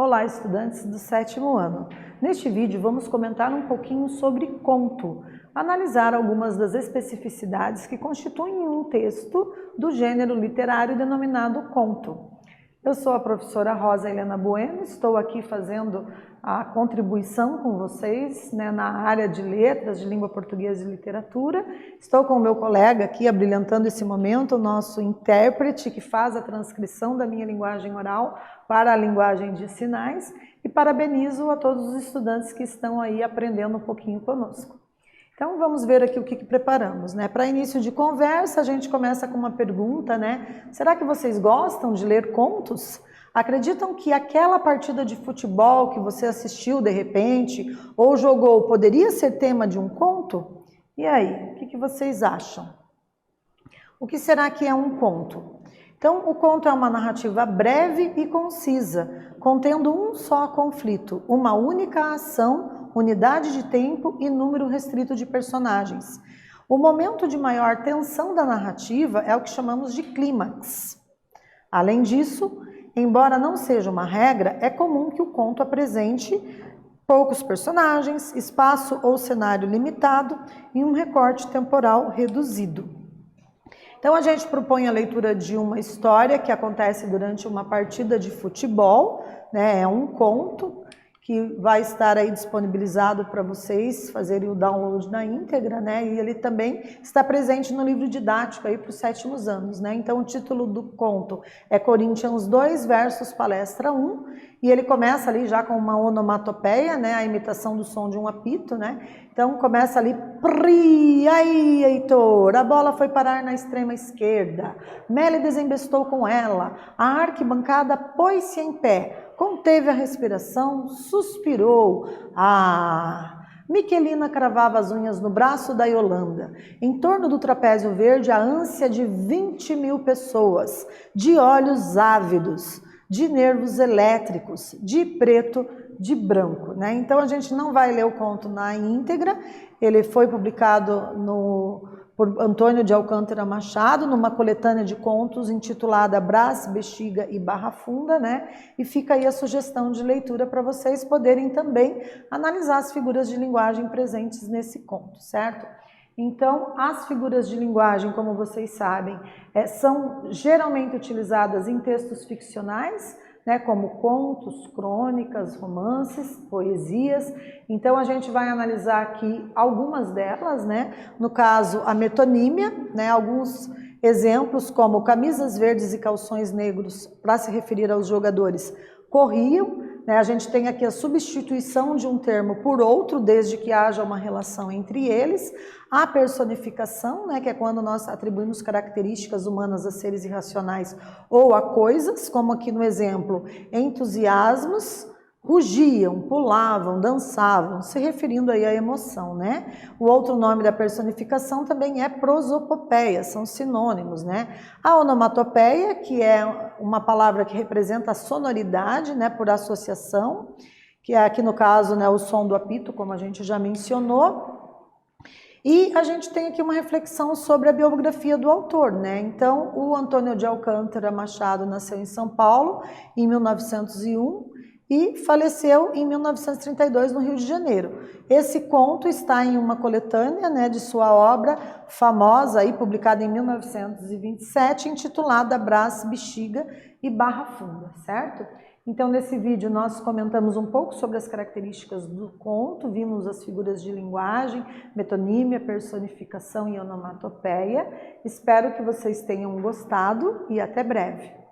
Olá, estudantes do 7º ano. Neste vídeo vamos comentar um pouquinho sobre conto, analisar algumas das especificidades que constituem um texto do gênero literário denominado conto. Eu sou a professora Rosa Helena Bueno, estou aqui fazendo a contribuição com vocês, na área de letras, de língua portuguesa e literatura. Estou com o meu colega aqui, abrilhantando esse momento, o nosso intérprete que faz a transcrição da minha linguagem oral para a linguagem de sinais, e parabenizo a todos os estudantes que estão aí aprendendo um pouquinho conosco. Então vamos ver aqui o que preparamos, Para início de conversa, a gente começa com uma pergunta, Será que vocês gostam de ler contos? Acreditam que aquela partida de futebol que você assistiu de repente ou jogou poderia ser tema de um conto? E aí, o que vocês acham? O que será que é um conto? Então, o conto é uma narrativa breve e concisa, contendo um só conflito, uma única ação, unidade de tempo e número restrito de personagens. O momento de maior tensão da narrativa é o que chamamos de clímax. Além disso, embora não seja uma regra, é comum que o conto apresente poucos personagens, espaço ou cenário limitado e um recorte temporal reduzido. Então a gente propõe a leitura de uma história que acontece durante uma partida de futebol, É um conto que vai estar aí disponibilizado para vocês fazerem o download na íntegra, E ele também está presente no livro didático aí para os 7º anos, Então o título do conto é Coríntios 2, versos palestra 1, e ele começa ali já com uma onomatopeia, A imitação do som de um apito, Então começa ali, pri, aí, Heitor, a bola foi parar na extrema esquerda, Meli desembestou com ela, a arquibancada pôs-se em pé, conteve a respiração, suspirou. Miquelina cravava as unhas no braço da Yolanda. Em torno do trapézio verde, a ânsia de 20.000 pessoas, de olhos ávidos, de nervos elétricos, de preto, de branco. Então a gente não vai ler o conto na íntegra, ele foi publicado por Antônio de Alcântara Machado, numa coletânea de contos intitulada Brás, Bexiga e Barra Funda, E fica aí a sugestão de leitura para vocês poderem também analisar as figuras de linguagem presentes nesse conto, certo? Então, as figuras de linguagem, como vocês sabem, são geralmente utilizadas em textos ficcionais, como contos, crônicas, romances, poesias. Então a gente vai analisar aqui algumas delas, No caso, a metonímia, Alguns exemplos como camisas verdes e calções negros, para se referir aos jogadores, corriam. A gente tem aqui a substituição de um termo por outro, desde que haja uma relação entre eles. A personificação, que é quando nós atribuímos características humanas a seres irracionais ou a coisas, como aqui no exemplo, entusiasmos, rugiam, pulavam, dançavam, se referindo aí à emoção, O outro nome da personificação também é prosopopeia, são sinônimos, A onomatopeia, que é uma palavra que representa a sonoridade, por associação, que é aqui no caso, o som do apito, como a gente já mencionou. E a gente tem aqui uma reflexão sobre a biografia do autor, Então, o Antônio de Alcântara Machado nasceu em São Paulo em 1901, e faleceu em 1932 no Rio de Janeiro. Esse conto está em uma coletânea, de sua obra famosa, aí, publicada em 1927, intitulada Brás, Bexiga e Barra Funda, certo? Então, nesse vídeo, nós comentamos um pouco sobre as características do conto, vimos as figuras de linguagem, metonímia, personificação e onomatopeia. Espero que vocês tenham gostado e até breve.